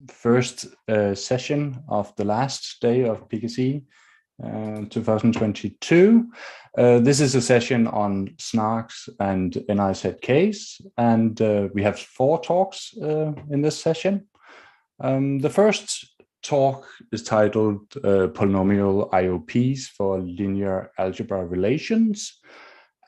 first session of the last day of PKC 2022. This is a session on SNARKs and NIZKs, and we have 4 talks in this session. The first talk is titled Polynomial IOPs for Linear Algebra Relations,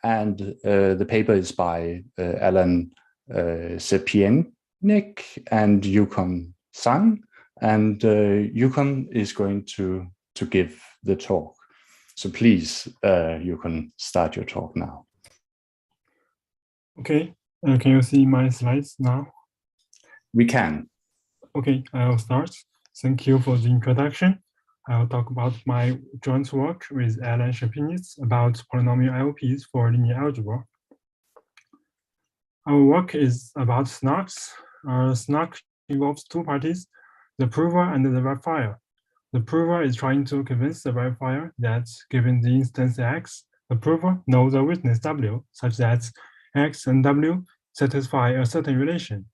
and the paper is by Alan Sepiennik and Yukon Sang, and Yukon is going to give the talk. So please, you can start your talk now. Okay, can you see my slides now? We can. Okay, I'll start. Thank you for the introduction. I'll talk about my joint work with Alan Sepiennik about polynomial IOPs for linear algebra. Our work is about SNARKs. SNARK involves 2 parties, the prover and the verifier. The prover is trying to convince the verifier that given the instance X, the prover knows a witness W, such that X and W satisfy a certain relation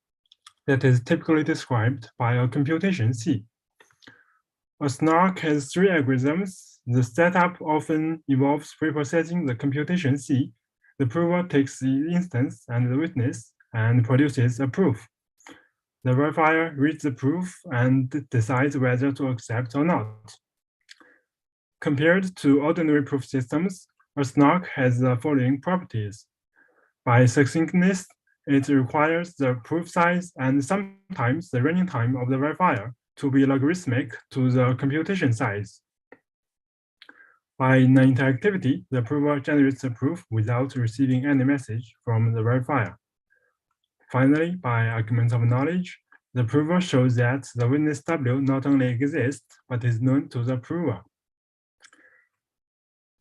that is typically described by a computation C. A SNARK has 3 algorithms. The setup often involves preprocessing the computation C. The prover takes the instance and the witness and produces a proof. The verifier reads the proof and decides whether to accept or not. Compared to ordinary proof systems, a SNARK has the following properties. By asynchronous, it requires the proof size and sometimes the running time of the verifier to be logarithmic to the computation size. By non-interactivity, the prover generates the proof without receiving any message from the verifier. Finally, by argument of knowledge, the prover shows that the witness W not only exists, but is known to the prover.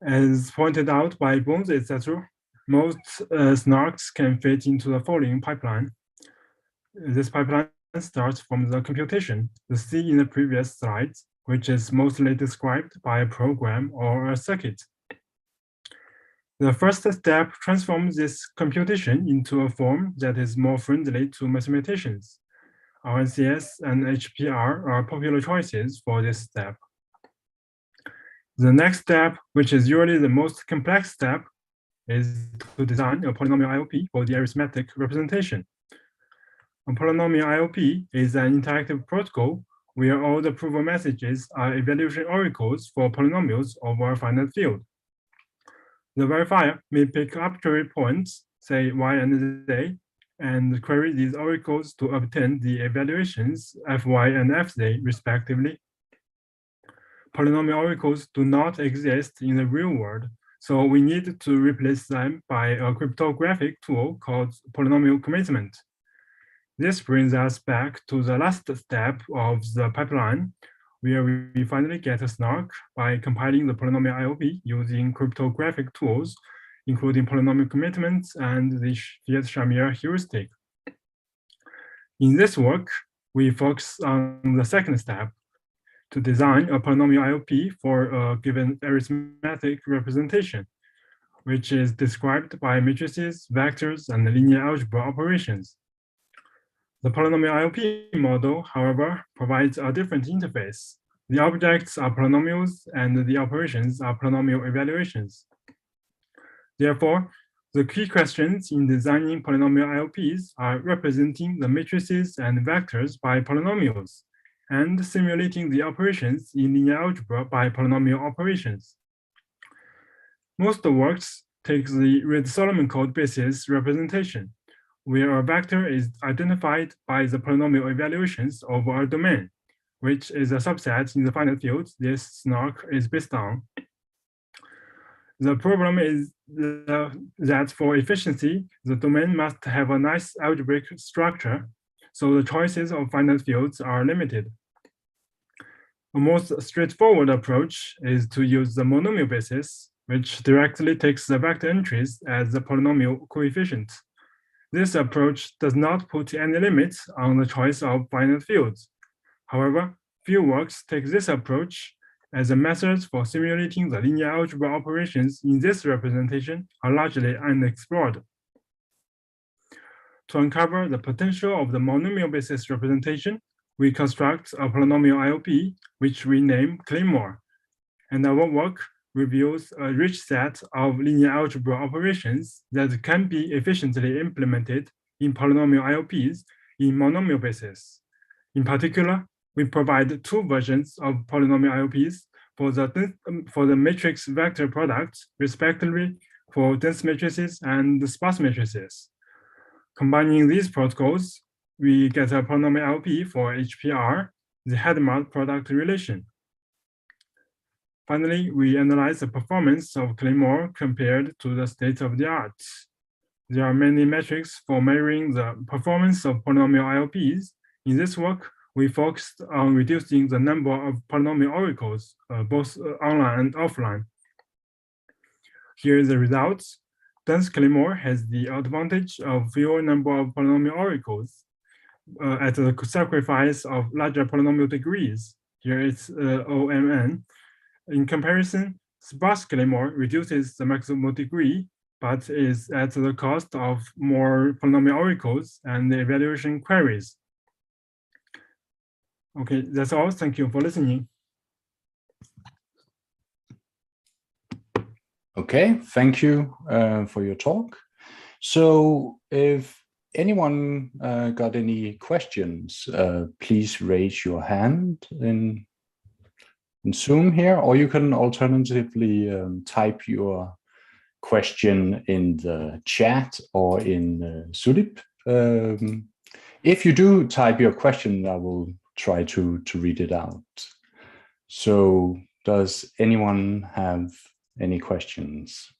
As pointed out by Bones, etc., most SNARKs can fit into the following pipeline. This pipeline starts from the computation, the C in the previous slides, which is mostly described by a program or a circuit. The first step transforms this computation into a form that is more friendly to mathematicians. RNCS and HPR are popular choices for this step. The next step, which is usually the most complex step, is to design a polynomial IOP for the arithmetic representation. A polynomial IOP is an interactive protocol where all the prover messages are evaluation oracles for polynomials over a finite field. The verifier may pick arbitrary points, say y and z, and query these oracles to obtain the evaluations fy and fz respectively. Polynomial oracles do not exist in the real world, so we need to replace them by a cryptographic tool called polynomial commitment. This brings us back to the last step of the pipeline, where we finally get a SNARK by compiling the polynomial IOP using cryptographic tools, including polynomial commitments and the Fiat-Shamir heuristic. In this work, we focus on the second step, to design a polynomial IOP for a given arithmetic representation, which is described by matrices, vectors, and linear algebra operations. The polynomial IOP model, however, provides a different interface. The objects are polynomials and the operations are polynomial evaluations. Therefore, the key questions in designing polynomial IOPs are representing the matrices and vectors by polynomials and simulating the operations in linear algebra by polynomial operations. Most works take the Reed-Solomon code basis representation, where a vector is identified by the polynomial evaluations over a domain, which is a subset in the finite field this SNARK is based on. The problem is that for efficiency, the domain must have a nice algebraic structure, so the choices of finite fields are limited. A most straightforward approach is to use the monomial basis, which directly takes the vector entries as the polynomial coefficient. This approach does not put any limits on the choice of finite fields. However, few works take this approach, as the methods for simulating the linear algebra operations in this representation are largely unexplored. To uncover the potential of the monomial basis representation, we construct a polynomial IOP, which we name Claymore. And our work reveals a rich set of linear algebra operations that can be efficiently implemented in polynomial IOPs in monomial basis. In particular, we provide two versions of polynomial IOPs for the matrix vector products, respectively, for dense matrices and sparse matrices. Combining these protocols, we get a polynomial IOP for HPR, the Hadamard product relation. Finally, we analyze the performance of Claymore compared to the state of the art. There are many metrics for measuring the performance of polynomial IOPs. In this work, we focused on reducing the number of polynomial oracles, both online and offline. Here are the results. Dense Claymore has the advantage of fewer number of polynomial oracles at the sacrifice of larger polynomial degrees. Here it's OMN. In comparison, sparse Claymore reduces the maximum degree, but is at the cost of more polynomial oracles and evaluation queries. Okay, that's all. Thank you for listening. Okay, thank you for your talk. So if anyone got any questions, please raise your hand in Zoom here, or you can alternatively type your question in the chat or in Zulip. If you do type your question, I will try to read it out. So does anyone have any questions?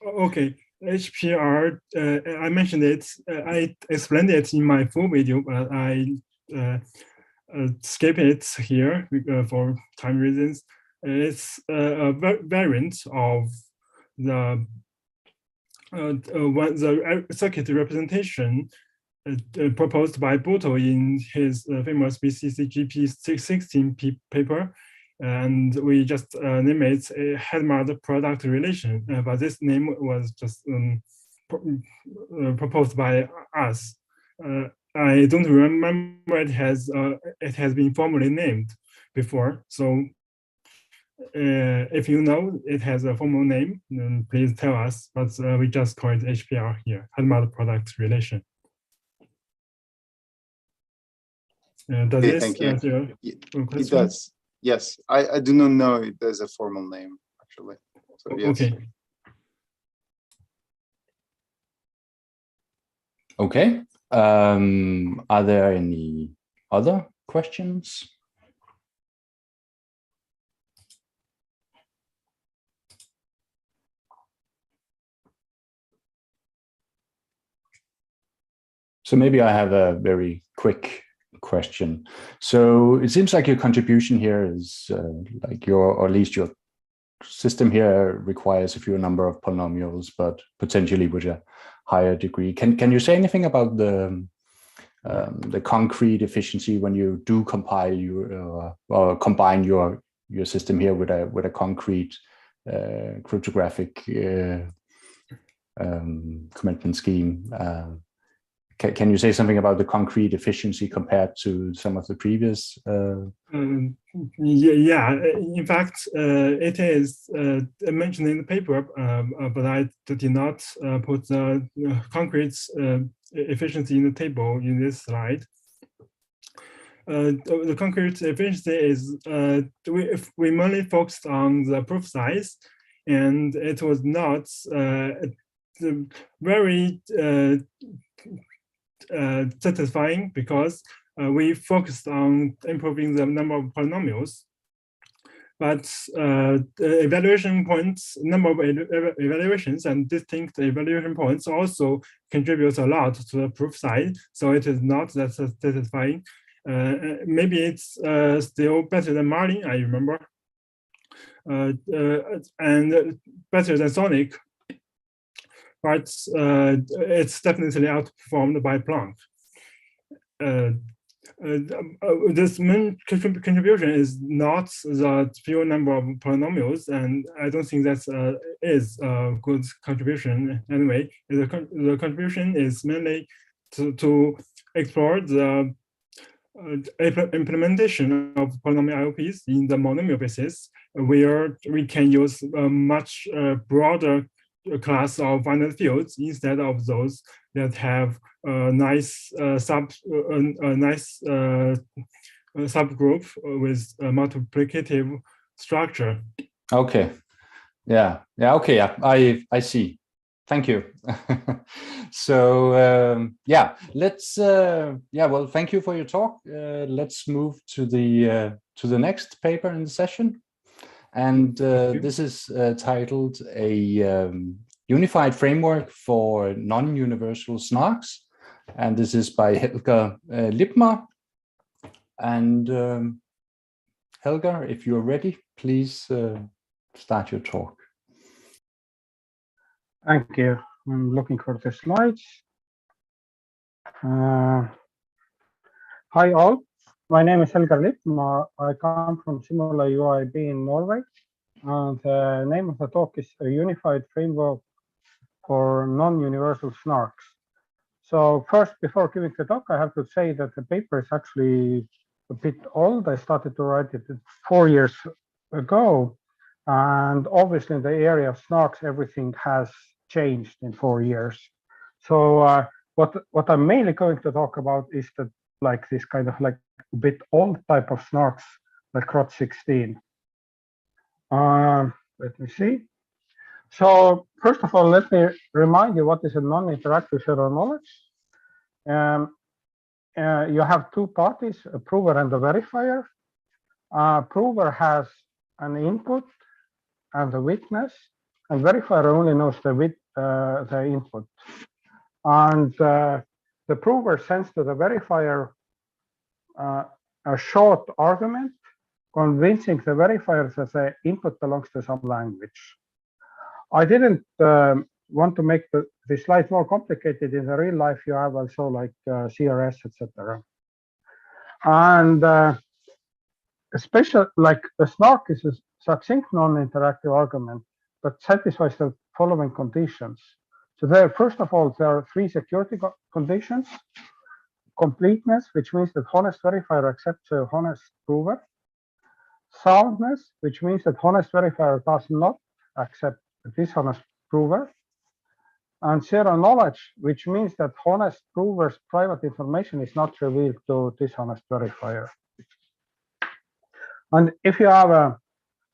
Okay, HPR, I mentioned it, I explained it in my full video, but I skip it here for time reasons. It's a variant of the circuit representation proposed by Boto in his famous BCCGP 616 paper. And we just name it a Hadamard product relation, but this name was just proposed by us. I don't remember it has been formally named before. So if you know it has a formal name, then please tell us. But we just call it HPR here, Hadamard product relation. Does this answer your question? It does. Yes, I do not know if there's a formal name, actually. So, yes. Okay. Okay. Are there any other questions? So maybe I have a very quick question. So it seems like your contribution here is like or at least your system here requires a fewer number of polynomials, but potentially with a higher degree. Can you say anything about the concrete efficiency when you do compile your or combine your system here with a concrete cryptographic commitment scheme? Can you say something about the concrete efficiency compared to some of the previous? Yeah, in fact, it is mentioned in the paper, but I did not put the concrete efficiency in the table in this slide. The concrete efficiency is, we mainly focused on the proof size, and it was not very satisfying because we focused on improving the number of polynomials, but the evaluation points, number of evaluations and distinct evaluation points also contributes a lot to the proof side, so it is not that satisfying. Maybe it's still better than Marlin, I remember, and better than Sonic, but it's definitely outperformed by Planck. This main contribution is not the few number of polynomials, and I don't think that is a good contribution anyway. The contribution is mainly to explore the implementation of polynomial IOPs in the monomial basis, where we can use a much broader class of finite fields instead of those that have a nice subgroup with a multiplicative structure. Okay. Yeah. Okay. I see. Thank you. So yeah, let's well, thank you for your talk. Let's move to the next paper in the session, and this is titled a unified framework for non-universal SNARKs, and this is by Helga Lipmar. And Helga, if you're ready, please start your talk. Thank you. I'm looking for the slides. Hi all, my name is Helga Lipma. I come from Simula UIB in Norway, and the name of the talk is a unified framework for non-universal SNARKs. So first, before giving the talk, I have to say that the paper is actually a bit old. I started to write it 4 years ago, and obviously in the area of SNARKs, everything has changed in 4 years. So what I'm mainly going to talk about is that like this kind of like a bit old type of SNARKs, like CROT16. Let me see. So first of all, let me remind you what is a non-interactive shared knowledge. You have two parties, a prover and a verifier. Prover has an input and a witness, and verifier only knows the input. And the prover sends to the verifier a short argument, convincing the verifier that the input belongs to some language. I didn't want to make the slide more complicated. In the real life, you have also like CRS, etc. And especially like the SNARK is a succinct non-interactive argument that satisfies the following conditions. So there, first of all, there are 3 security conditions. Completeness, which means that honest verifier accepts a honest prover. Soundness, which means that honest verifier does not accept a dishonest prover. And zero knowledge, which means that honest prover's private information is not revealed to dishonest verifier. And if you have a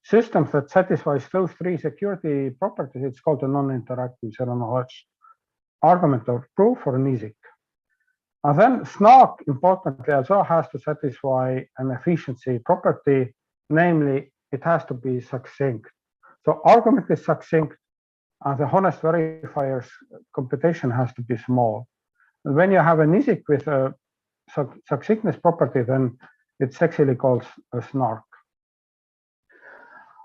system that satisfies those 3 security properties, it's called a non-interactive zero knowledge argument of proof or NIZK. And then SNARK, importantly, also has to satisfy an efficiency property, namely, it has to be succinct. So argument is succinct, and the honest verifier's computation has to be small. And when you have a NIZK with a succinctness property, then it's actually called a SNARK.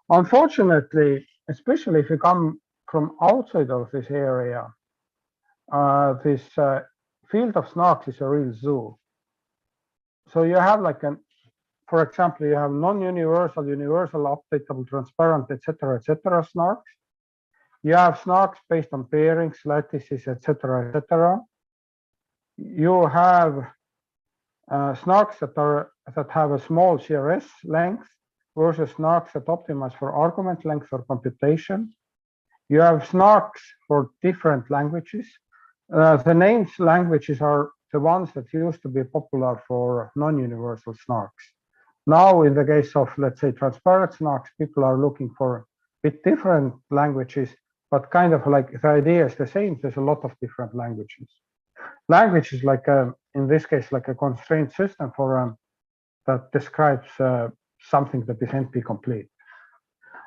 Unfortunately, especially if you come from outside of this area, this field of SNARKs is a real zoo. So you have like for example, you have non-universal, universal, updatable, transparent, etc., SNARKs. You have SNARKs based on pairings, lattices, etc., etc. You have SNARKs that have a small CRS length versus SNARKs that optimize for argument length or computation. You have SNARKs for different languages. The named languages are the ones that used to be popular for non-universal SNARKs. Now, in the case of, let's say, transparent SNARKs, people are looking for a bit different languages, but kind of like the idea is the same. There's a lot of different languages. Language is like, in this case, like a constraint system for that describes something that is NP complete.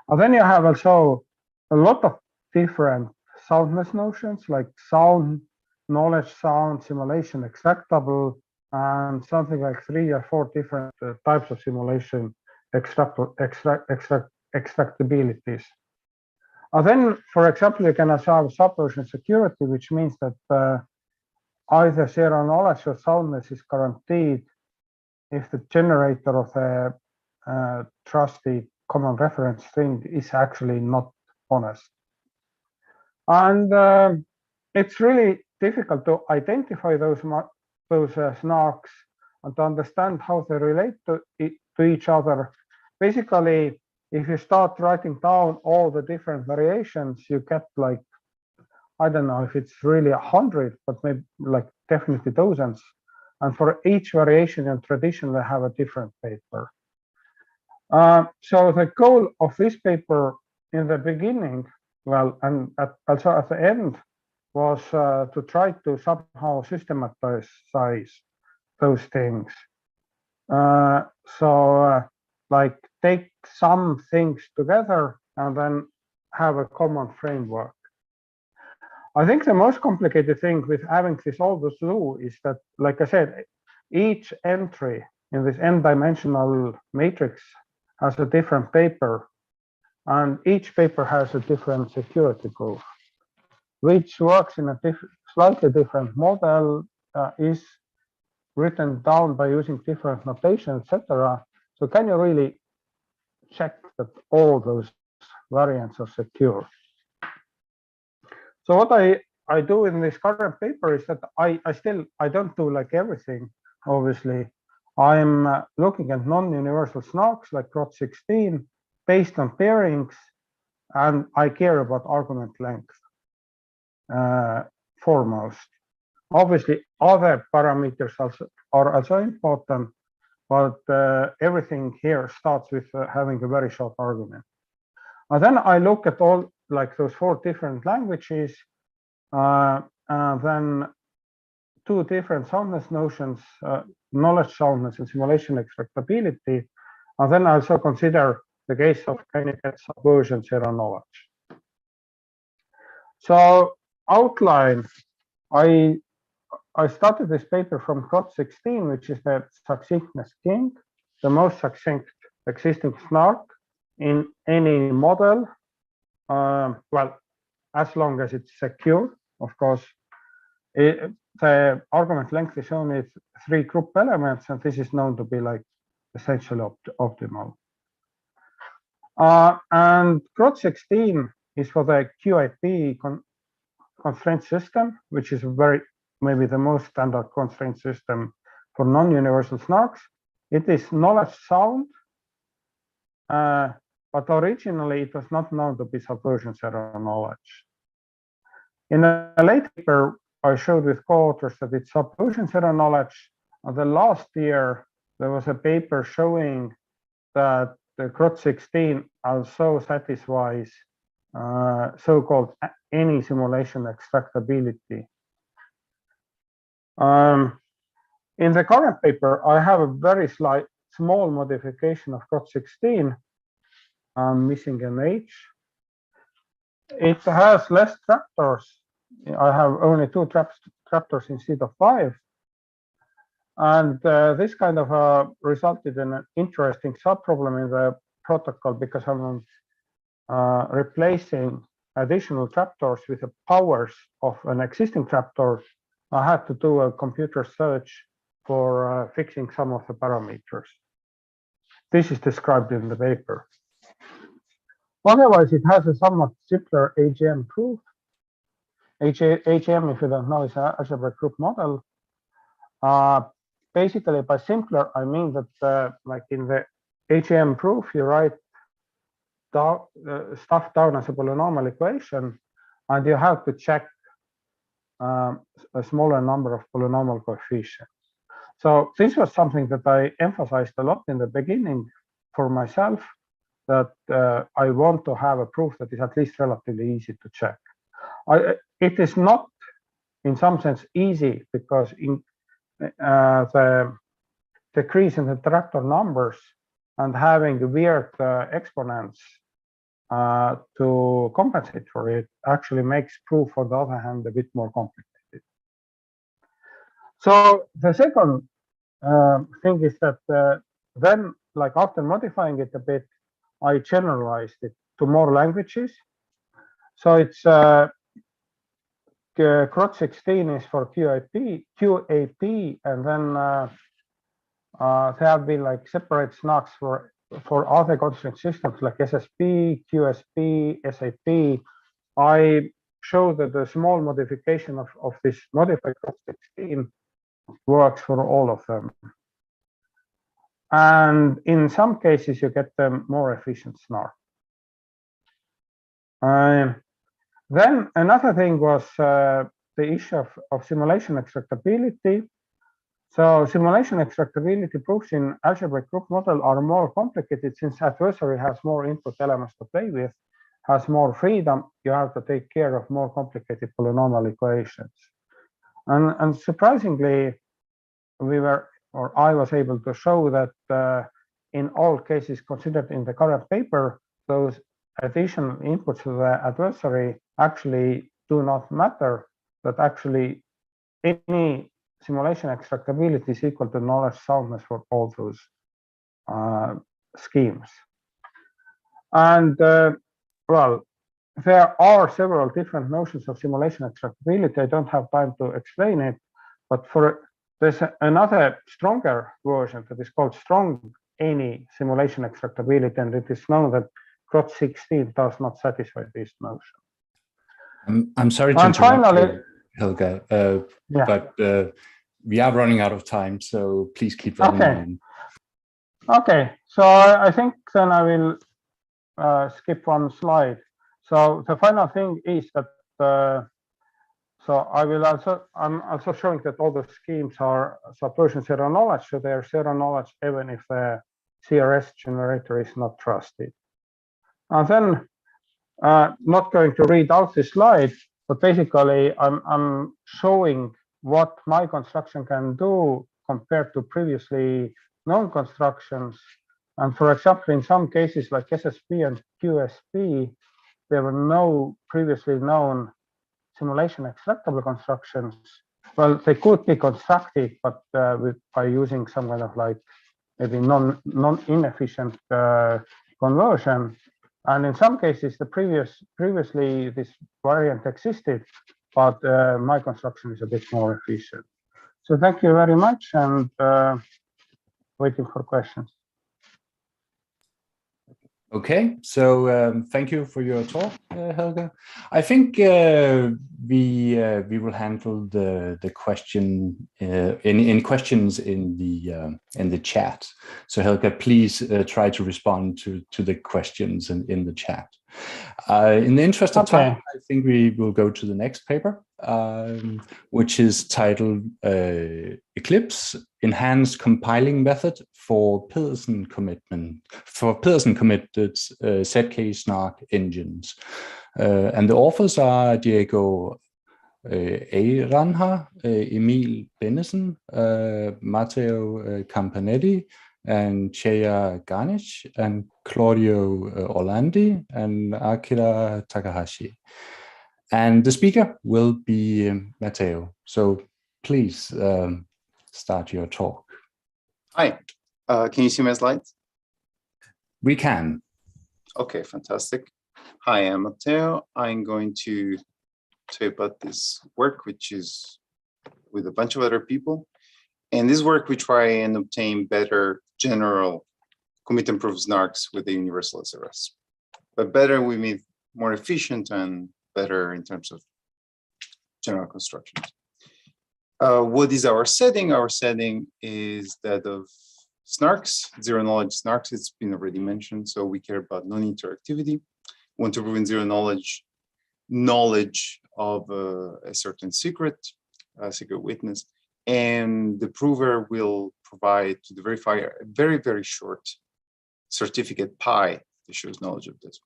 And then you have also a lot of different soundness notions, like sound, knowledge, sound, simulation, extractable, and something like 3 or 4 different types of simulation extractabilities. And then, for example, you can also have subversion security, which means that either zero knowledge or soundness is guaranteed if the generator of a trusted common reference string is actually not honest. And it's really difficult to identify those snarks and to understand how they relate to each other. Basically, if you start writing down all the different variations, you get like, I don't know if it's really 100, but maybe like definitely dozens. And for each variation and tradition, they have a different paper. So the goal of this paper in the beginning, well, and also at the end, was to try to somehow systematize those things. Like take some things together and then have a common framework. I think the most complicated thing with having this all to do is that, like I said, each entry in this n-dimensional matrix has a different paper, and each paper has a different security proof, which works in a slightly different model, is written down by using different notation, etc. So can you really check that all those variants are secure? So what I do in this current paper is that I don't do like everything, obviously. I'm looking at non-universal SNARKs like CROT16 based on pairings, and I care about argument length foremost. Obviously, other parameters are also important, but everything here starts with having a very short argument. And then I look at all like those 4 different languages, and then 2 different soundness notions, knowledge soundness and simulation expectability. And then I also consider the case of candidate subversion zero knowledge. So outline, I started this paper from CROT16, which is the succinctness king, the most succinct existing SNARK in any model. Well, as long as it's secure, of course. The argument length is only 3 group elements, and this is known to be like essentially optimal. And CROT16 is for the QIP constraint system, which is maybe the most standard constraint system for non-universal SNARKs. It is knowledge sound, but originally it was not known to be subversion zero knowledge. In a late paper, I showed with co-authors that it's subversion zero knowledge. And the last year, there was a paper showing that the CROT16 also satisfies so-called any simulation extractability. In the current paper, I have a very small modification of CROT16. I'm missing an H. It has less trapdoors. I have only 2 trapdoors instead of 5. And this kind of resulted in an interesting subproblem in the protocol, because I'm replacing additional trapdoors with the powers of an existing trapdoor. I had to do a computer search for fixing some of the parameters. This is described in the paper. Otherwise, it has a somewhat simpler AGM proof. AGM, if you don't know, is an algebraic group model. Basically, by simpler, I mean that like in the AGM proof, you write stuff down as a polynomial equation, and you have to check a smaller number of polynomial coefficients. So this was something that I emphasized a lot in the beginning for myself, that I want to have a proof that is at least relatively easy to check. It is not, in some sense, easy, because in the decrease in the trapdoor numbers and having weird exponents to compensate for it actually makes proof, on the other hand, a bit more complicated. So the second thing is that then, like after modifying it a bit, I generalized it to more languages. So it's CROT16 is for QAP, and then there have been like separate SNARKs for other constraint systems like SSP, QSP, SAP. I showed that the small modification of this modified constraint scheme works for all of them. And in some cases, you get a more efficient SNARK. Then another thing was the issue of simulation extractability. So simulation extractability proofs in algebraic group model are more complicated since adversary has more input elements to play with, has more freedom. You have to take care of more complicated polynomial equations. And surprisingly, I was able to show that in all cases considered in the current paper, those additional inputs to the adversary actually do not matter, that actually any simulation extractability is equal to knowledge soundness for all those schemes. And well, there are several different notions of simulation extractability. I don't have time to explain it, but there's another stronger version that is called strong any simulation extractability, and it is known that CROT 16 does not satisfy this notion. I'm sorry to interrupt finally, you, Helga, but we are running out of time, so please keep running on. Okay, so I think then I will skip one slide. So the final thing is that I'm also showing that all the schemes are subversion zero knowledge, so they are zero knowledge even if the CRS generator is not trusted. And then not going to read out this slide, but basically I'm showing what my construction can do compared to previously known constructions. And for example, in some cases like SSP and QSP, there were no previously known simulation extractable constructions. Well, they could be constructed, but by using some kind of like maybe non-inefficient conversion. And in some cases, previously this variant existed, but my construction is a bit more efficient. So thank you very much, and waiting for questions. Okay, so thank you for your talk, Helga. I think we will handle the question in questions in the chat. So Helga, please try to respond to the questions in the chat. In the interest of time, I think we will go to the next paper, which is titled Eclipse Enhanced Compiling Method for Pearson committed ZK SNARK engines. And the authors are Diego Aranja, Emil Bennesen, Matteo Campanetti, and Cheya Ganesh, and Claudio Orlandi, and Akira Takahashi. And the speaker will be Matteo. So please start your talk. Hi, can you see my slides? We can. Okay, fantastic. Hi, I'm Matteo. I'm going to tell you about this work, which is with a bunch of other people. And this work, we try and obtain better general commit and proof SNARKs with the universal SRS. But better, we mean more efficient and better in terms of general constructions. What is our setting? Our setting is that of SNARKs, zero knowledge SNARKs. It's been already mentioned. So we care about non-interactivity. We want to prove in zero knowledge of a certain secret witness. And the prover will provide to the verifier a very, very short certificate pi that shows knowledge of this.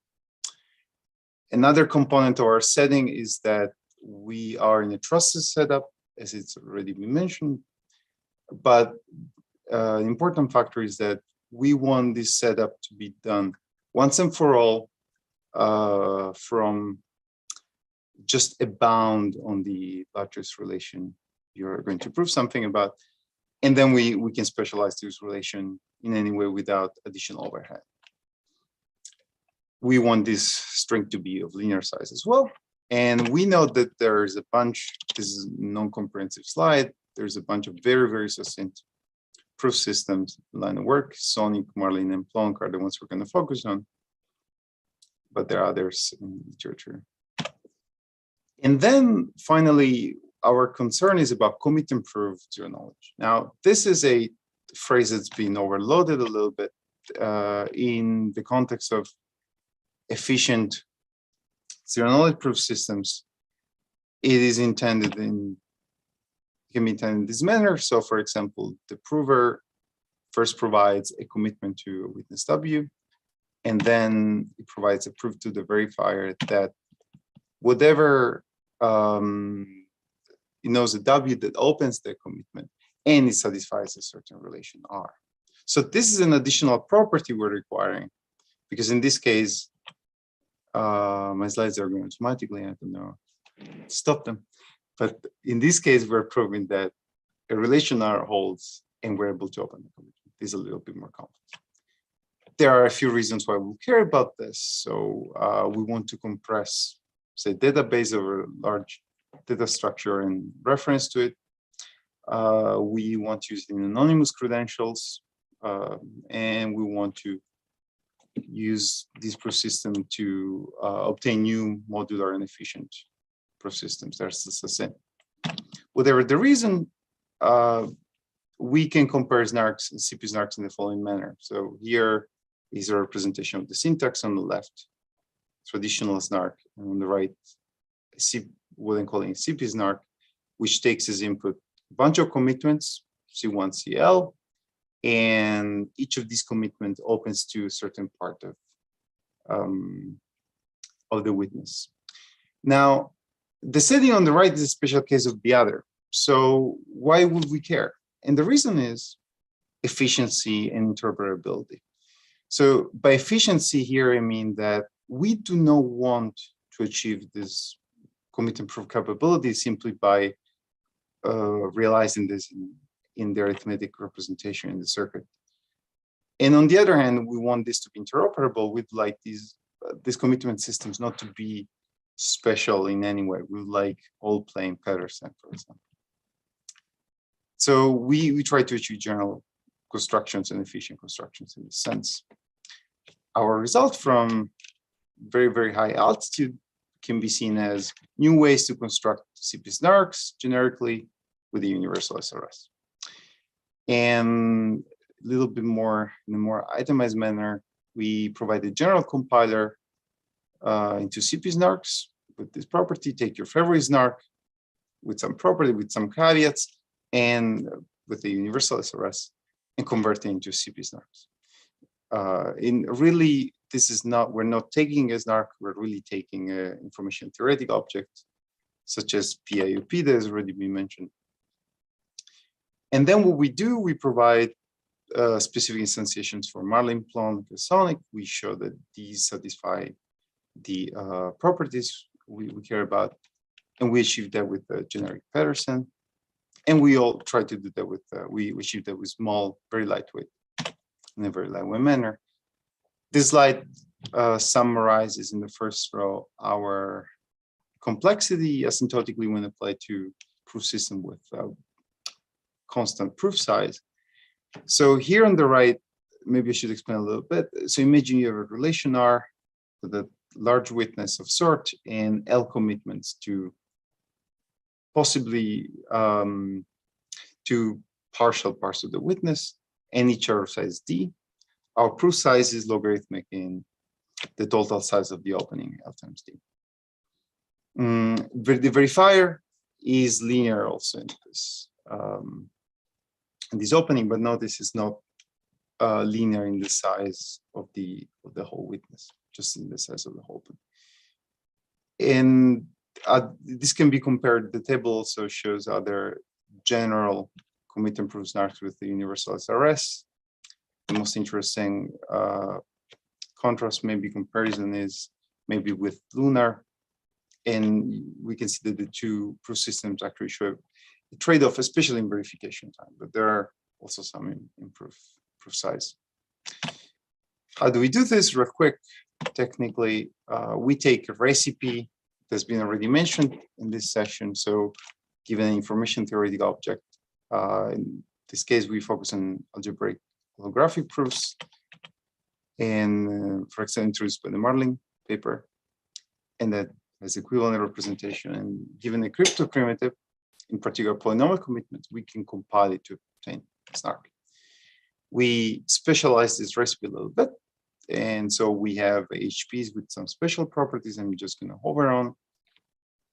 Another component of our setting is that we are in a trusted setup, as it's already been mentioned. But an important factor is that we want this setup to be done once and for all from just a bound on the largest relation you're going to prove something about. And then we can specialize this relation in any way without additional overhead. We want this string to be of linear size as well. And we know that there's a bunch, this is a non-comprehensive slide, there's a bunch of very, very succinct proof systems line of work. Sonic, Marlin, and Plonk are the ones we're going to focus on, but there are others in literature. And then finally, our concern is about commit and prove zero knowledge. Now, this is a phrase that's been overloaded a little bit in the context of efficient zero knowledge proof systems. It is intended can be intended in this manner. So for example, the prover first provides a commitment to a witness W, and then it provides a proof to the verifier that whatever it knows a W that opens the commitment and it satisfies a certain relation R. So this is an additional property we're requiring, because in this case, my slides are going automatically. I don't know, stop them. But in this case, we're proving that a relation R holds and we're able to open the commitment. This is a little bit more complex. There are a few reasons why we care about this. So we want to compress, say, database over a large data structure and reference to it. We want to use it in anonymous credentials, and we want to use this proof system to obtain new modular and efficient proof systems. That's the same. Whatever the reason, we can compare SNARKs and CP-SNARKs in the following manner. So here is a representation of the syntax on the left, traditional SNARK, and on the right, what I'm calling CP-SNARK, which takes as input a bunch of commitments, C1, CL, and each of these commitments opens to a certain part of the witness. Now, the setting on the right is a special case of the other. So why would we care? And the reason is efficiency and interpretability. So by efficiency here, I mean that we do not want to achieve this commit and prove capability simply by realizing this in the arithmetic representation in the circuit. And on the other hand, we want this to be interoperable with like these commitment systems not to be special in any way. We like all plain Pedersen, for example. So we try to achieve general constructions and efficient constructions in this sense. Our result from very, very high altitude can be seen as new ways to construct CP-SNARKs generically with the universal SRS. And a little bit more, in a more itemized manner, we provide a general compiler into CP-SNARKs with this property. Take your favorite SNARK with some property, with some caveats, and with the universal SRS, and convert it into CP-SNARKs. In really, this is not, we're not taking a SNARK, we're really taking an information theoretic object, such as PIOP that has already been mentioned. And then what we do, we provide specific instantiations for Marlin, Plonk, and Sonic. We show that these satisfy the properties we care about, and we achieve that with the generic Pedersen. And we all try to do that with, we achieve that with small, very lightweight, in a very lightweight manner. This slide summarizes in the first row our complexity asymptotically when applied to proof system with constant proof size. So here on the right, maybe I should explain a little bit. So imagine you have a relation R with a large witness of sort and L commitments to possibly to partial parts of the witness, and each are of size D. Our proof size is logarithmic in the total size of the opening, L times D. The verifier is linear also in this opening, but notice it's not linear in the size of the whole witness, just in the size of the whole opening. And this can be compared. The table also shows other general commit and prove SNARKs with the universal SRS. The most interesting contrast, maybe comparison, is maybe with Lunar. And we can see that the two proof systems actually show a trade-off, especially in verification time, but there are also some in proof size. How do we do this? Real quick, technically, we take a recipe that's been already mentioned in this session. So given an information theoretic object, this case, we focus on algebraic holographic proofs, and for example, introduced by the Marling paper, and that has equivalent representation. And given a crypto primitive, in particular polynomial commitment, we can compile it to obtain SNARK. We specialize this recipe a little bit, and so we have HPs with some special properties. I'm just going to hover on,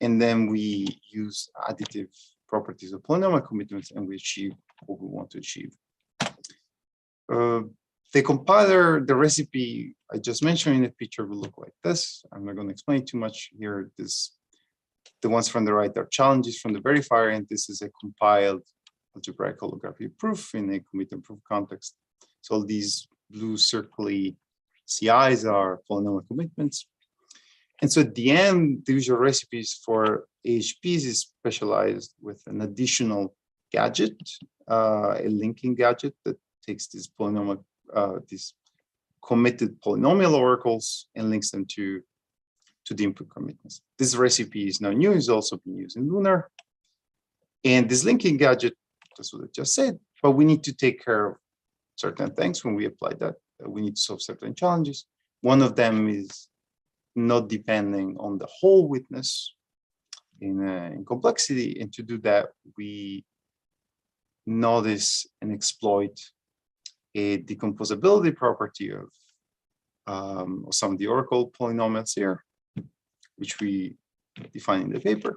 and then we use additive properties of polynomial commitments, and we achieve what we want to achieve. The compiler, the recipe I just mentioned in the picture will look like this. I'm not going to explain too much here. The ones from the right are challenges from the verifier, and this is a compiled algebraic holographic proof in a commit and proof context. So all these blue circly CIs are polynomial commitments. And so at the end, the usual recipes for AHPs is specialized with an additional gadget, a linking gadget that takes these polynomial, these committed polynomial oracles and links them to the input commitments. This recipe is now new, is also being used in Lunar. And this linking gadget, that's what I just said, but we need to take care of certain things when we apply that. We need to solve certain challenges. One of them is not depending on the whole witness in complexity. And to do that, we notice and exploit a decomposability property of some of the oracle polynomials here, which we define in the paper.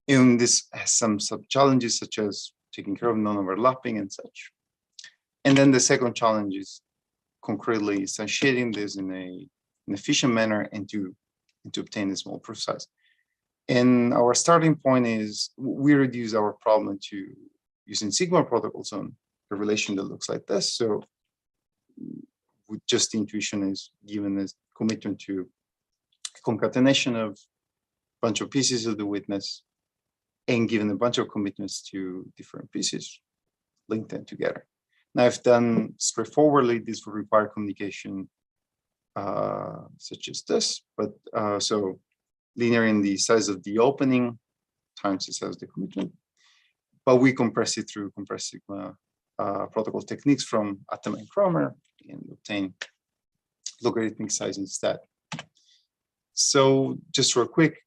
And this has some sub-challenges, such as taking care of non-overlapping and such. And then the second challenge is concretely instantiating this in an efficient manner and to obtain a small proof size. And our starting point is we reduce our problem to using Sigma protocols on a relation that looks like this. So with just the intuition is given as commitment to concatenation of a bunch of pieces of the witness and given a bunch of commitments to different pieces, link them together. Now, if done straightforwardly, this will require communication such as this, but so linear in the size of the opening times the size of the commitment, but we compress it through compressed Sigma protocol techniques from Atom and Cromer and obtain logarithmic size instead. So just real quick,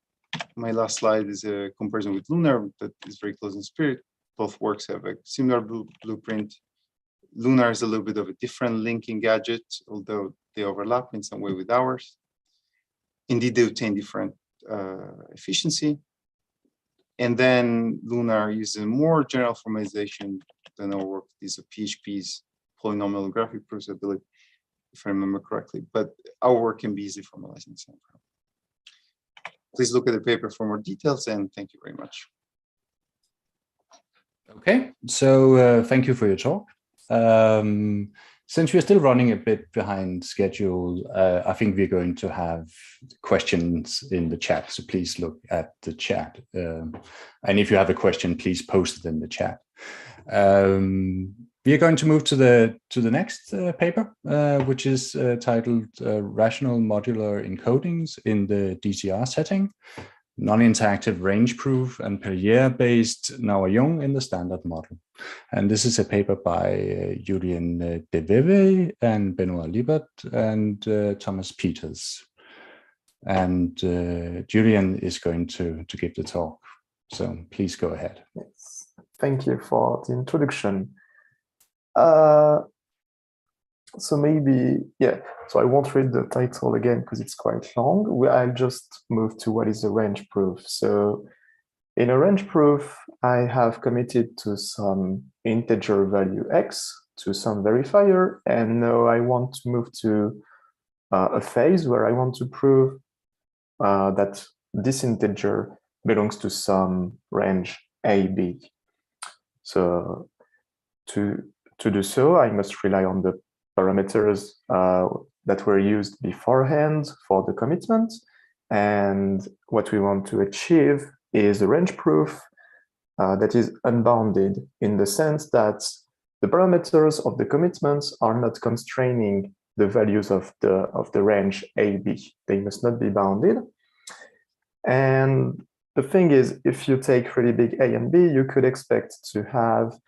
my last slide is a comparison with Lunar that is very close in spirit. Both works have a similar blueprint. Lunar is a little bit of a different linking gadget, although they overlap in some way with ours. Indeed, they obtain different efficiency. And then Lunar uses a more general formalization than our work. These are PHP's polynomial graphic proofs ability, if I remember correctly. But our work can be easily formalized in the same way. Please look at the paper for more details, and thank you very much. Okay, so thank you for your talk. Since we're still running a bit behind schedule, I think we're going to have questions in the chat, so please look at the chat. And if you have a question, please post it in the chat. We are going to move to the next paper, which is titled Rational Modular Encodings in the DCR Setting, Non-Interactive Range Proof and Perrier-Based Nawa-Young in the Standard Model. And this is a paper by Julian De Veve and Benoit Liebert and Thomas Peters. And Julian is going to give the talk. So please go ahead. Yes. Thank you for the introduction. So maybe, yeah, so I won't read the title again because it's quite long. I'll just move to what is a range proof. So in a range proof, I have committed to some integer value x to some verifier, and now I want to move to a phase where I want to prove that this integer belongs to some range AB. So to do so, I must rely on the parameters that were used beforehand for the commitment. And what we want to achieve is a range proof that is unbounded in the sense that the parameters of the commitments are not constraining the values of the range AB. They must not be bounded. And the thing is, if you take really big A and B, you could expect to have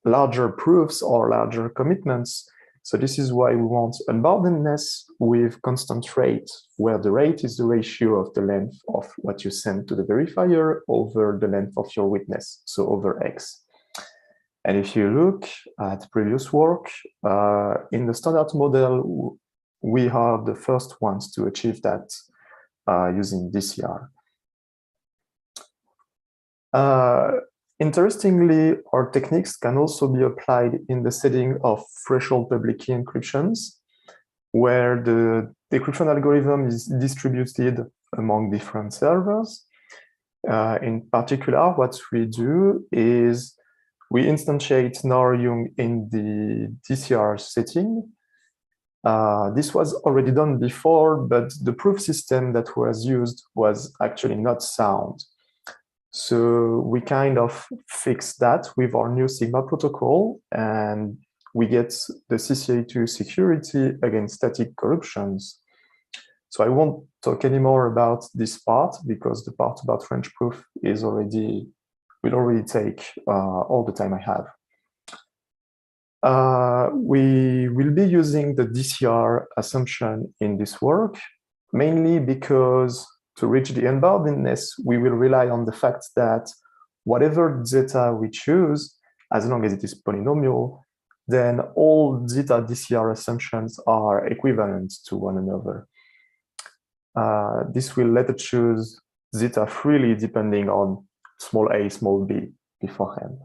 larger proofs or larger commitments. So this is why we want unboundedness with constant rate, where the rate is the ratio of the length of what you send to the verifier over the length of your witness, so over X. And if you look at previous work, in the standard model, we are the first ones to achieve that using DCR. Interestingly, our techniques can also be applied in the setting of threshold public key encryptions, where the decryption algorithm is distributed among different servers. In particular, what we do is we instantiate NAR-Yung in the DCR setting. This was already done before, but the proof system that was used was actually not sound. So we kind of fixed that with our new Sigma protocol, and we get the CCA2 security against static corruptions. So I won't talk anymore about this part because the part about range proof is will already take all the time I have. We will be using the DCR assumption in this work, mainly because to reach the unboundedness, we will rely on the fact that whatever zeta we choose, as long as it is polynomial, then all zeta DCR assumptions are equivalent to one another. This will let us choose zeta freely depending on small a, small b beforehand.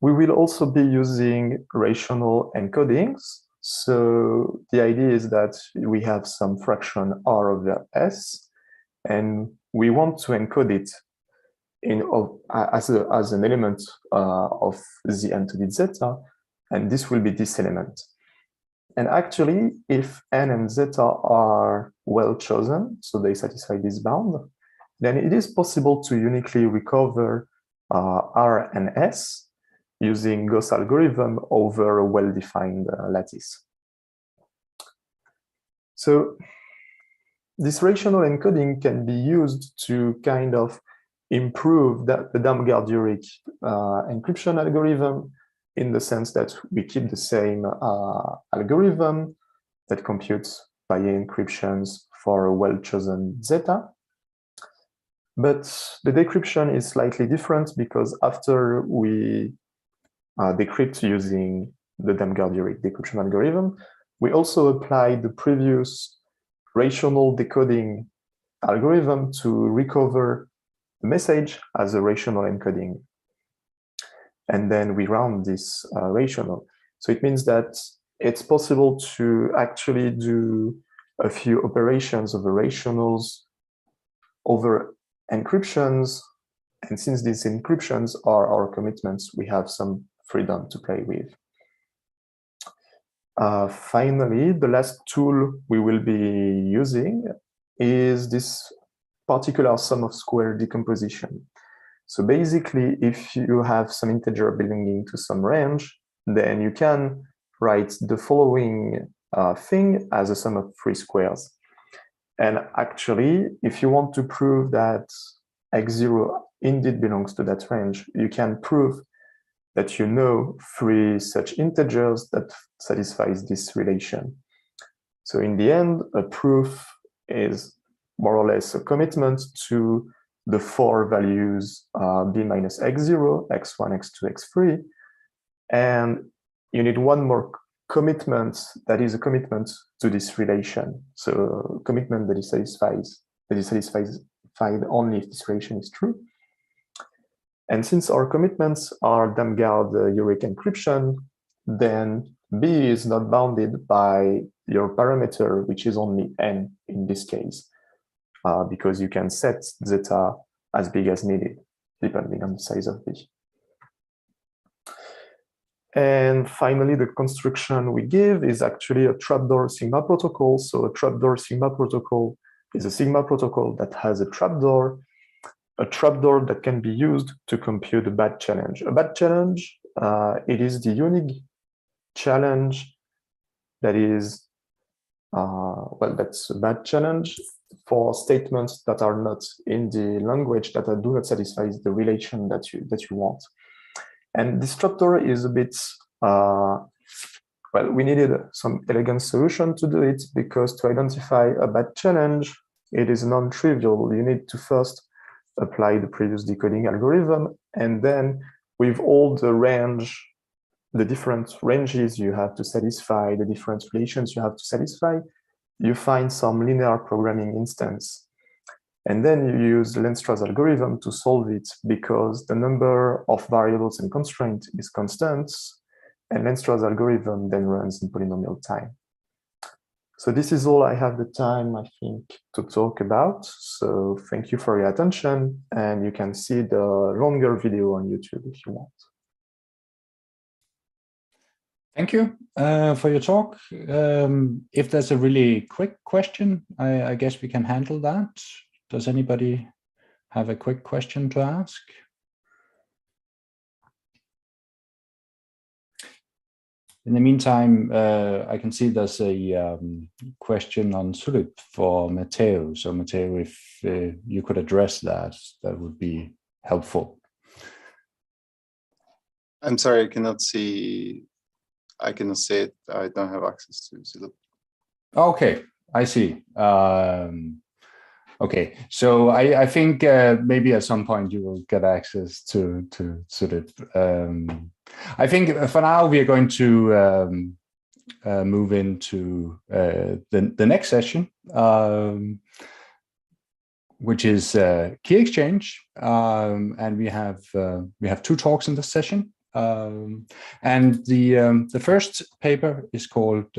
We will also be using rational encodings. So the idea is that we have some fraction R over S, and we want to encode it as an element of the encoded zeta, and this will be this element. And actually, if N and zeta are well chosen, so they satisfy this bound, then it is possible to uniquely recover R and S using Gauss algorithm over a well-defined lattice. So this rational encoding can be used to kind of improve the Damgard-Urich encryption algorithm in the sense that we keep the same algorithm that computes by encryptions for a well-chosen zeta. But the decryption is slightly different because after we decrypt using the Damgard-Urich decryption algorithm, we also apply the previous rational decoding algorithm to recover the message as a rational encoding. And then we round this rational. So it means that it's possible to actually do a few operations over rationals over encryptions. And since these encryptions are our commitments, we have some freedom to play with. Finally, the last tool we will be using is this particular sum of square decomposition. So basically, if you have some integer belonging to some range, then you can write the following thing as a sum of 3 squares. And actually, if you want to prove that x0 indeed belongs to that range, you can prove that you know 3 such integers that satisfies this relation. So in the end, a proof is more or less a commitment to the 4 values b minus x0, x1, x2, x3. And you need one more commitment that is a commitment to this relation. So a commitment that is satisfied only if this relation is true. And since our commitments are Damgard-Urich encryption, then B is not bounded by your parameter, which is only n in this case, because you can set zeta as big as needed, depending on the size of B. And finally, the construction we give is actually a trapdoor sigma protocol. So a trapdoor sigma protocol is a sigma protocol that has a trapdoor that can be used to compute a bad challenge. A bad challenge, it is the unique challenge that is, well, that's a bad challenge for statements that are not in the language that do not satisfy the relation that you want. And this trapdoor is a bit, well, we needed some elegant solution to do it, because to identify a bad challenge, it is non-trivial. You need to first apply the previous decoding algorithm, and then with all the range, the different ranges you have to satisfy, the different relations you have to satisfy, you find some linear programming instance. And then you use Leenstra's algorithm to solve it, because the number of variables and constraints is constant, and Leenstra's algorithm then runs in polynomial time. So this is all I have the time, I think, to talk about. So thank you for your attention, and you can see the longer video on YouTube if you want. Thank you for your talk. If there's a really quick question, I guess we can handle that. Does anybody have a quick question to ask? In the meantime, I can see there's a question on Zulip for Matteo. So Matteo, if you could address that, that would be helpful. I'm sorry, I cannot see it. I don't have access to Zulip. Okay, I see. Okay, so I think maybe at some point you will get access to Zulip. I think for now we are going to move into the next session, which is key exchange, and we have two talks in this session, and the first paper is called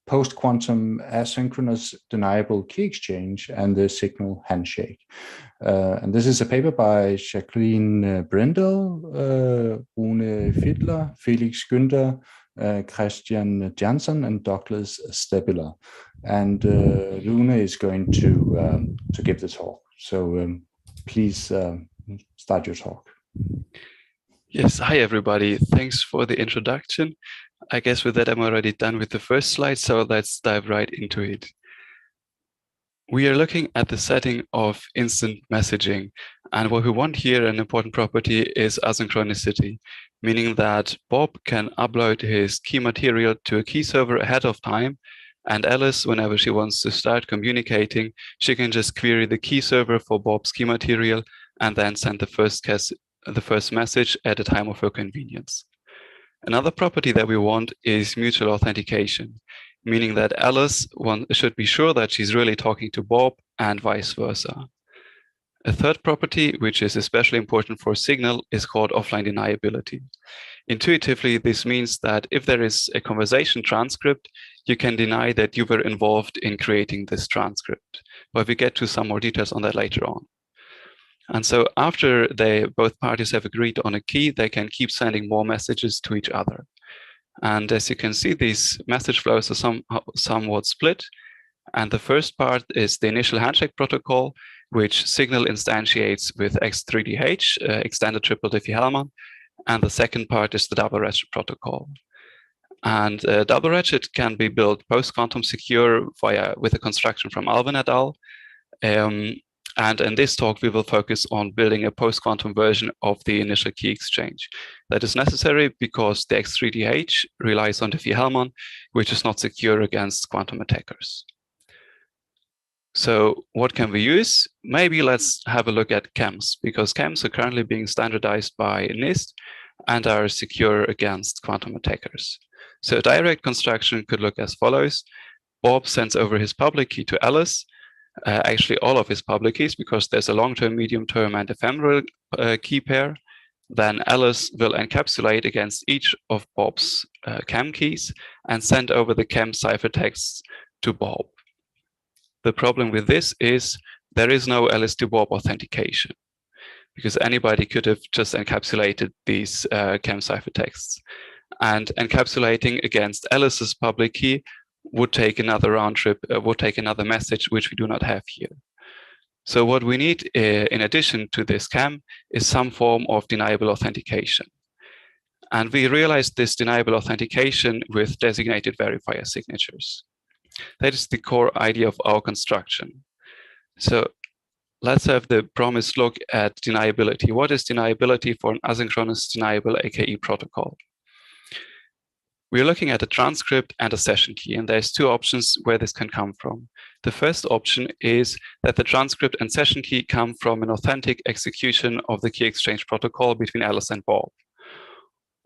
Post-Quantum Asynchronous Deniable Key Exchange and the Signal Handshake. And this is a paper by Jacqueline Brindel, Rune Fiedler, Felix Günther, Christian Jansen, and Douglas Stabiller. And Rune is going to give the talk. So please start your talk. Yes, hi everybody. Thanks for the introduction. I guess with that I'm already done with the first slide, so let's dive right into it. We are looking at the setting of instant messaging, and what we want here, an important property, is asynchronicity, meaning that Bob can upload his key material to a key server ahead of time, and Alice, whenever she wants to start communicating, she can just query the key server for Bob's key material and then send the first message at a time of her convenience. Another property that we want is mutual authentication, meaning that Alice should be sure that she's really talking to Bob and vice versa. A third property, which is especially important for Signal, is called offline deniability. Intuitively, this means that if there is a conversation transcript, you can deny that you were involved in creating this transcript. But we get to some more details on that later on. And so after both parties have agreed on a key, they can keep sending more messages to each other. And as you can see, these message flows are somewhat split. And the first part is the initial handshake protocol, which Signal instantiates with X3DH, extended triple Diffie-Hellman. And the second part is the double ratchet protocol. And double ratchet can be built post-quantum secure with a construction from Alvin et al. And in this talk, we will focus on building a post-quantum version of the initial key exchange. That is necessary because the X3DH relies on Diffie-Hellman, which is not secure against quantum attackers. So what can we use? Maybe let's have a look at CAMs, because CAMs are currently being standardized by NIST and are secure against quantum attackers. So a direct construction could look as follows. Bob sends over his public key to Alice, actually all of his public keys, because there's a long-term, medium-term, and ephemeral key pair. Then Alice will encapsulate against each of Bob's CAM keys and send over the CAM ciphertexts to Bob. The problem with this is there is no Alice to Bob authentication, because anybody could have just encapsulated these CAM ciphertexts. And encapsulating against Alice's public key would take another round trip, would take another message, which we do not have here. So what we need in addition to this CAM is some form of deniable authentication. And we realized this deniable authentication with designated verifier signatures. That is the core idea of our construction. So let's have the promised look at deniability. What is deniability for an asynchronous deniable AKE protocol? We're looking at a transcript and a session key, and there's two options where this can come from. The first option is that the transcript and session key come from an authentic execution of the key exchange protocol between Alice and Bob.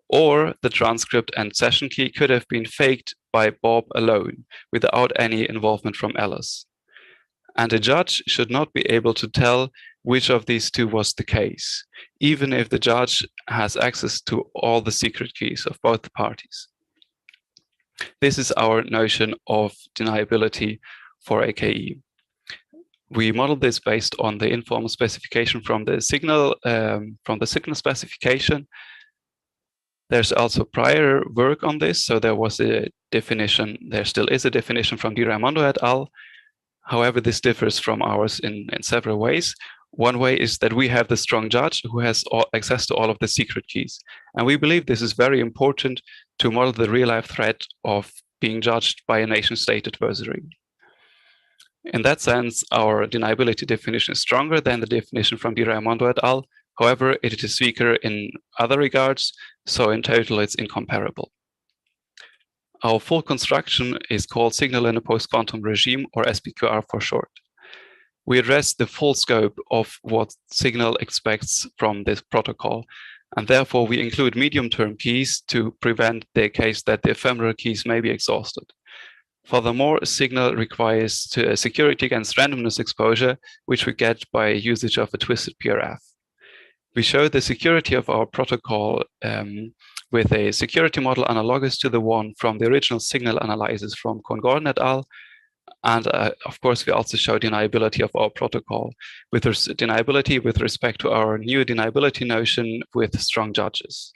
Or the transcript and session key could have been faked by Bob alone without any involvement from Alice. And a judge should not be able to tell which of these two was the case, even if the judge has access to all the secret keys of both parties. This is our notion of deniability for AKE. We modeled this based on the informal specification from the signal specification. There's also prior work on this, so there was a definition. There still is a definition from Di Raimondo et al. However, this differs from ours in several ways. One way is that we have the strong judge who has access to all of the secret keys. And we believe this is very important to model the real-life threat of being judged by a nation-state adversary. In that sense, our deniability definition is stronger than the definition from Di Raimondo et al. However, it is weaker in other regards, so in total it's incomparable. Our full construction is called Signal in a Post-Quantum Regime, or SPQR for short. We address the full scope of what Signal expects from this protocol, and therefore we include medium-term keys to prevent the case that the ephemeral keys may be exhausted. Furthermore, Signal requires security against randomness exposure, which we get by usage of a twisted PRF. We show the security of our protocol with a security model analogous to the one from the original Signal analysis from Cohn-Gordon et al. And of course, we also show deniability of our protocol with deniability with respect to our new deniability notion with strong judges.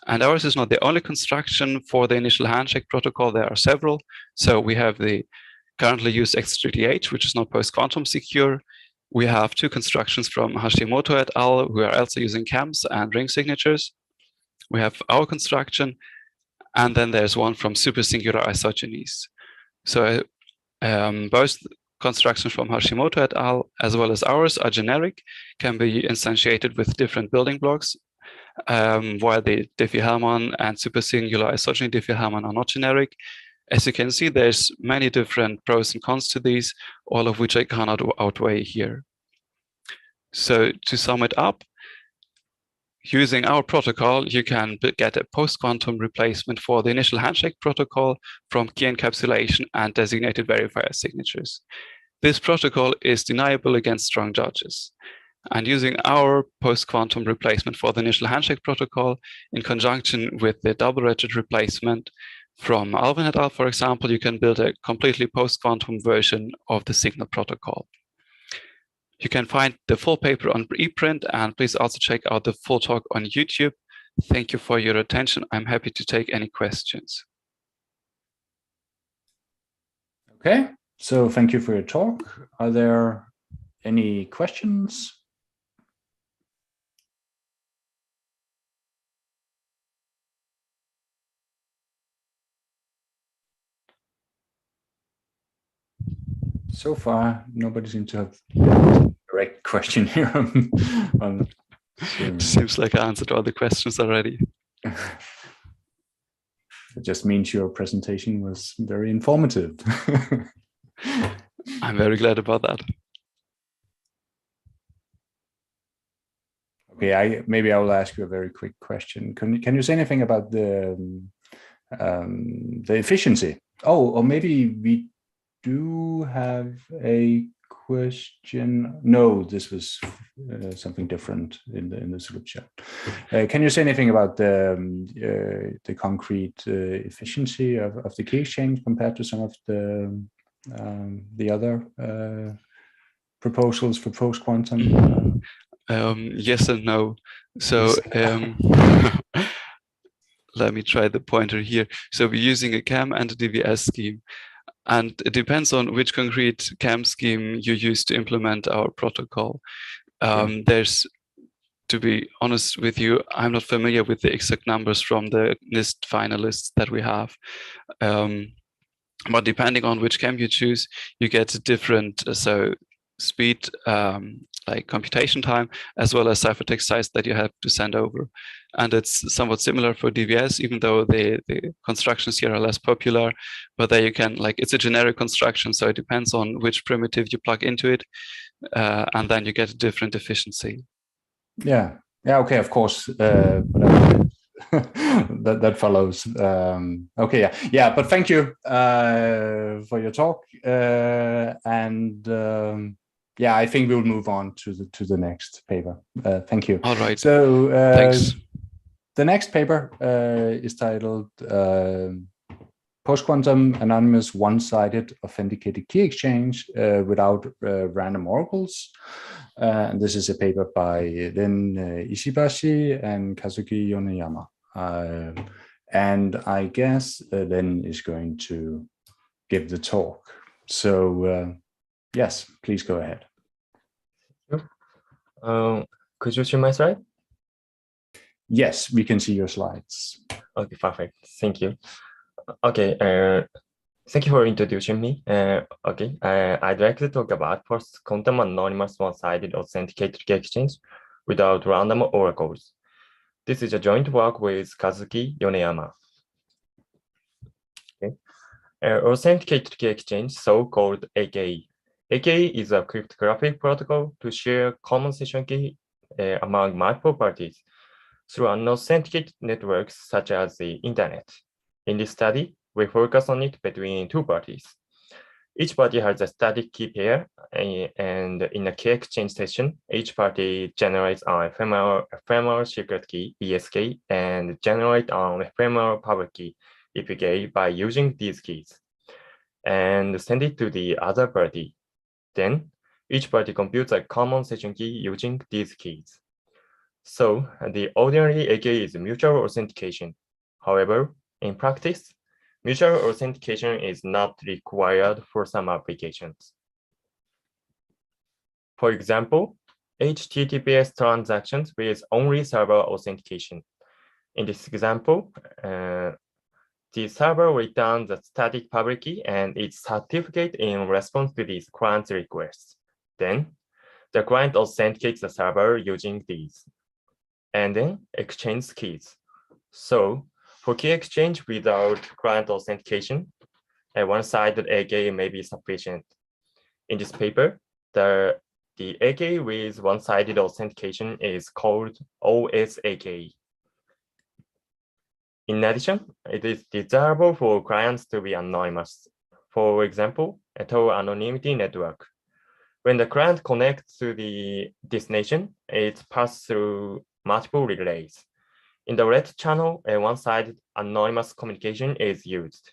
And ours is not the only construction for the initial handshake protocol. There are several. So we have the currently used X30H, which is not post-quantum secure. We have two constructions from Hashimoto et al., who are also using CAMs and ring signatures. We have our construction, and then there's one from supersingular isogenies. So both constructions from Hashimoto et al., as well as ours, are generic, can be instantiated with different building blocks, while the Diffie-Hellman and supersingular isogeny Diffie-Hellman are not generic. As you can see, there's many different pros and cons to these, all of which I cannot outweigh here. So to sum it up, using our protocol, you can get a post-quantum replacement for the initial handshake protocol from key encapsulation and designated verifier signatures. This protocol is deniable against strong judges. And using our post-quantum replacement for the initial handshake protocol in conjunction with the double-wretched replacement from Alvin et al., for example, you can build a completely post-quantum version of the Signal protocol. You can find the full paper on ePrint, and please also check out the full talk on YouTube. Thank you for your attention. I'm happy to take any questions. Okay, so thank you for your talk. Are there any questions? So far, nobody seems to have a direct question here. Seems like I answered all the questions already. It just means your presentation was very informative. I'm very glad about that. Okay, maybe I will ask you a very quick question. Can you say anything about the efficiency? Oh, or maybe we do have a question. No, this was something different in the scripture. Can you say anything about the concrete efficiency of the key exchange compared to some of the other proposals for post-quantum? Yes and no. So let me try the pointer here. So we're using a CAM and a DVS scheme. And it depends on which concrete CAM scheme you use to implement our protocol. There's, to be honest with you, I'm not familiar with the exact numbers from the NIST finalists that we have. But depending on which CAM you choose, you get different. So speed, like computation time, as well as ciphertext size that you have to send over. And it's somewhat similar for DVS, even though the constructions here are less popular, but there you can, like, it's a generic construction, so it depends on which primitive you plug into it, and then you get a different efficiency. Yeah, okay, of course, but that follows. Okay, but thank you for your talk, and I think we'll move on to the next paper. Thank you. All right. So thanks. The next paper is titled Post-quantum anonymous one-sided authenticated key exchange without random oracles. And this is a paper by Ren Ishibashi and Kazuki Yoneyama. And I guess Ren is going to give the talk. So yes, please go ahead. Could you see my slide? Yes, we can see your slides. Okay, perfect. Thank you. Okay, thank you for introducing me. Okay, I'd like to talk about post-quantum anonymous one-sided authenticated key exchange without random oracles. This is a joint work with Kazuki Yoneyama. Okay. Authenticated key exchange, so-called AKE. AKE is a cryptographic protocol to share common session key among multiple parties through unauthenticated networks such as the internet. In this study, we focus on it between two parties. Each party has a static key pair, and in a key exchange session, each party generates an ephemeral secret key, ESK, and generates an ephemeral public key, EPK, by using these keys, and send it to the other party. Then, each party computes a common session key using these keys. So, the ordinary AKE is mutual authentication. However, in practice, mutual authentication is not required for some applications. For example, HTTPS transactions with only server authentication. In this example, the server returns the static public key and its certificate in response to these client's requests. Then, the client authenticates the server using these, and then exchanges keys. So, for key exchange without client authentication, a one-sided AKE may be sufficient. In this paper, the AKE with one-sided authentication is called OSAKE. In addition, it is desirable for clients to be anonymous. For example, a Tor anonymity network. When the client connects to the destination, it passes through multiple relays. In the red channel, a one-sided anonymous communication is used.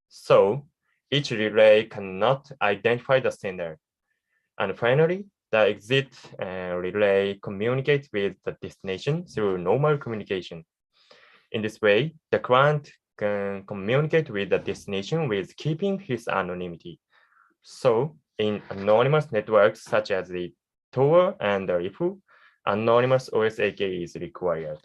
So each relay cannot identify the sender. And finally, the exit relay communicates with the destination through normal communication. In this way, the client can communicate with the destination with keeping his anonymity. So in anonymous networks such as the Tor and the RIFU, anonymous OSAKE is required.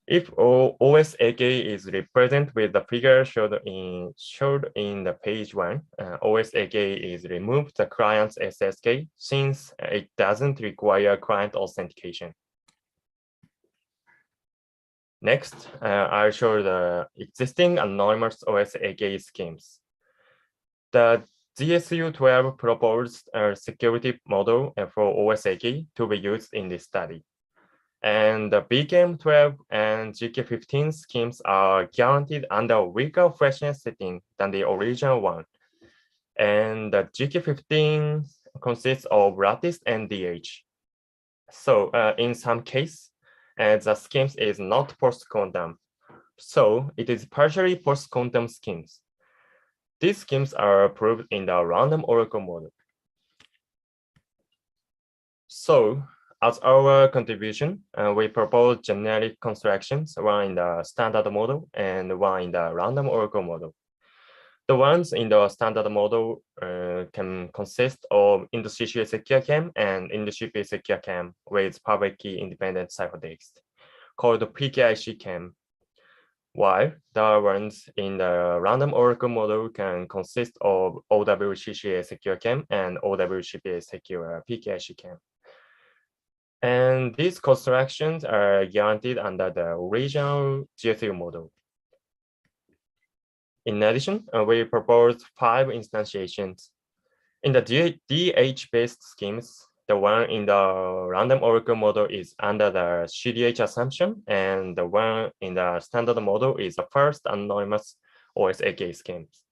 If OSAKE is represented with the figure showed in the page 1, OSAKE is remove the client's SSK since it doesn't require client authentication. Next, I'll show the existing anonymous OSAKE schemes. The GSU12 proposed a security model for OSAKE to be used in this study. And the BKM12 and GK15 schemes are guaranteed under a weaker freshness setting than the original one. And the GK15 consists of lattice and DH. So in some cases, the schemes is not post-quantum. So it is partially post-quantum schemes. These schemes are proved in the random oracle model. So as our contribution, we propose generic constructions, one in the standard model and one in the random oracle model. The ones in the standard model can consist of industry secure cam and industry secure cam with public key independent ciphertext, called PKIC cam. while the ones in the random oracle model can consist of OWCCA secure CAM and OWCPA secure PKIC CAM. And these constructions are guaranteed under the original GSU model. In addition, we propose 5 instantiations. In the DH-based schemes, the one in the random oracle model is under the CDH assumption, and the one in the standard model is the first anonymous OSAK schemes.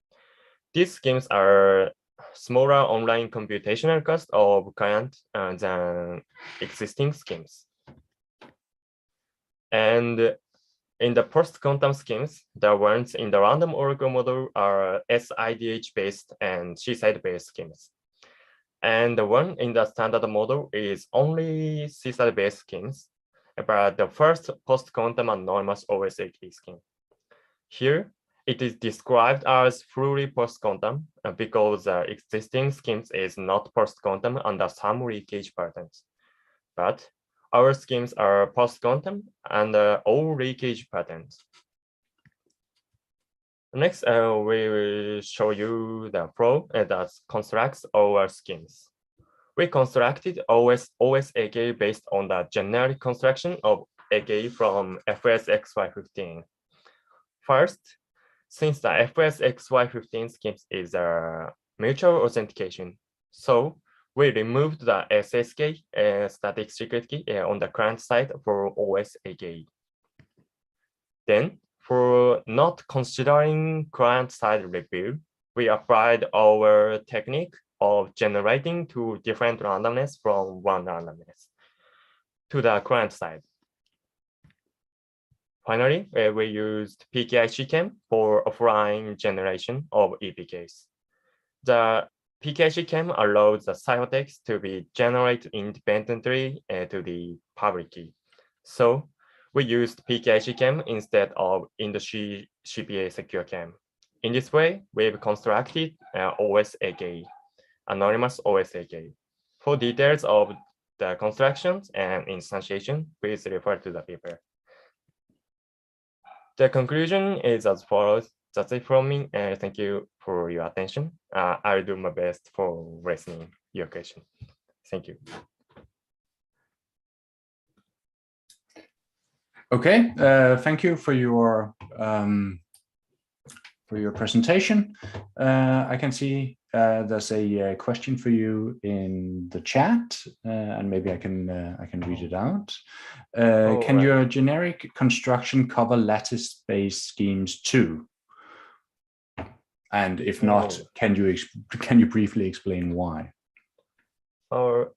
These schemes are smaller online computational cost of client than existing schemes. And in the post-quantum schemes, the ones in the random oracle model are SIDH-based and C-side-based schemes. And the one in the standard model is only C-side-based schemes, but the first post-quantum anonymous OSAK scheme. Here, it is described as fully post-quantum because the existing schemes is not post-quantum under some leakage patterns. But our schemes are post-quantum and all leakage patterns. Next, we will show you the flow that constructs our schemes. We constructed OSAK based on the generic construction of AK from FSXY15. First, since the FSXY15 schemes is a mutual authentication, so we removed the SSK static secret key on the client side for OSAK. Then, for not considering client-side review, we applied our technique of generating 2 different randomness from 1 randomness to the client side. Finally, we used PKIC CAM for offline generation of EPKs. The PKIC CAM allows the ciphertext to be generated independently to the public key. So we used PKIC CAM instead of industry CPA secure CAM. In this way, we've constructed OSAK, anonymous OSAK. For details of the constructions and instantiation, please refer to the paper. The conclusion is as follows. That's it from me. Thank you for your attention. I'll do my best for listening your question. Thank you. Okay, thank you for your presentation. I can see there's a question for you in the chat, and maybe I can read it out. Can your generic construction cover lattice-based schemes too? And if not, can you briefly explain why? Okay.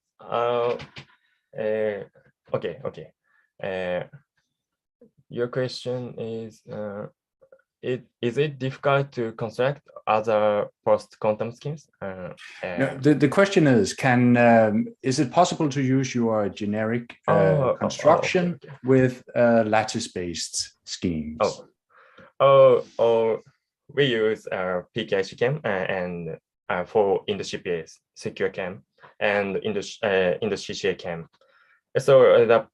Your question is, is it difficult to construct other post-quantum schemes? No, the question is, is it possible to use your generic construction with lattice-based schemes? We use PKIC CAM and for industry PS secure CAM and industry CA CAM. So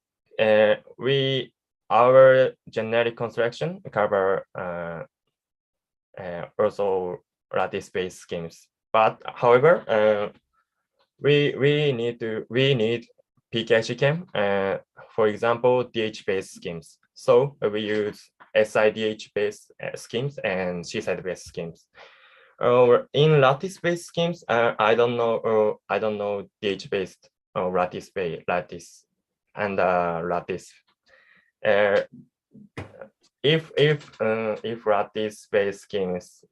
our generic construction cover also lattice-based schemes. But however, we need PKIC CAM, for example, DH-based schemes. So we use SIDH-based schemes and C-side-based schemes. In lattice-based schemes, I don't know DH-based or lattice and lattice. If lattice-based schemes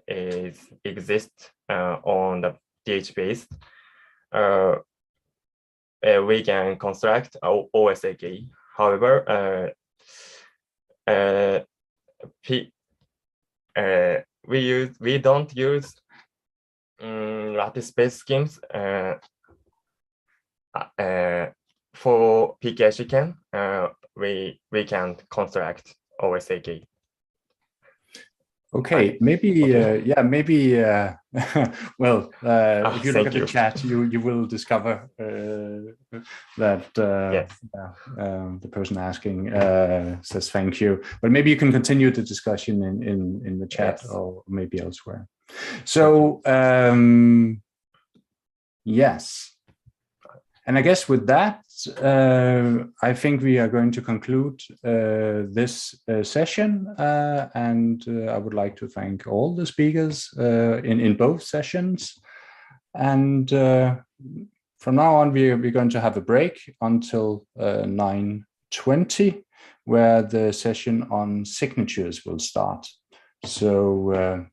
exist on the DH-based, we can construct OSAK. However, we don't use lattice-based schemes for PKIC CAM. We can construct OSAK. Okay, maybe, Okay. maybe, well, if you look thank at the you. chat, you will discover that Yes. the person asking says thank you. But maybe you can continue the discussion in the chat, Yes. or maybe elsewhere. So, yes. And I guess with that, I think we are going to conclude this session. And I would like to thank all the speakers in both sessions. And from now on, we're going to have a break until 9:20, where the session on signatures will start. So,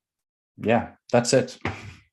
yeah, that's it.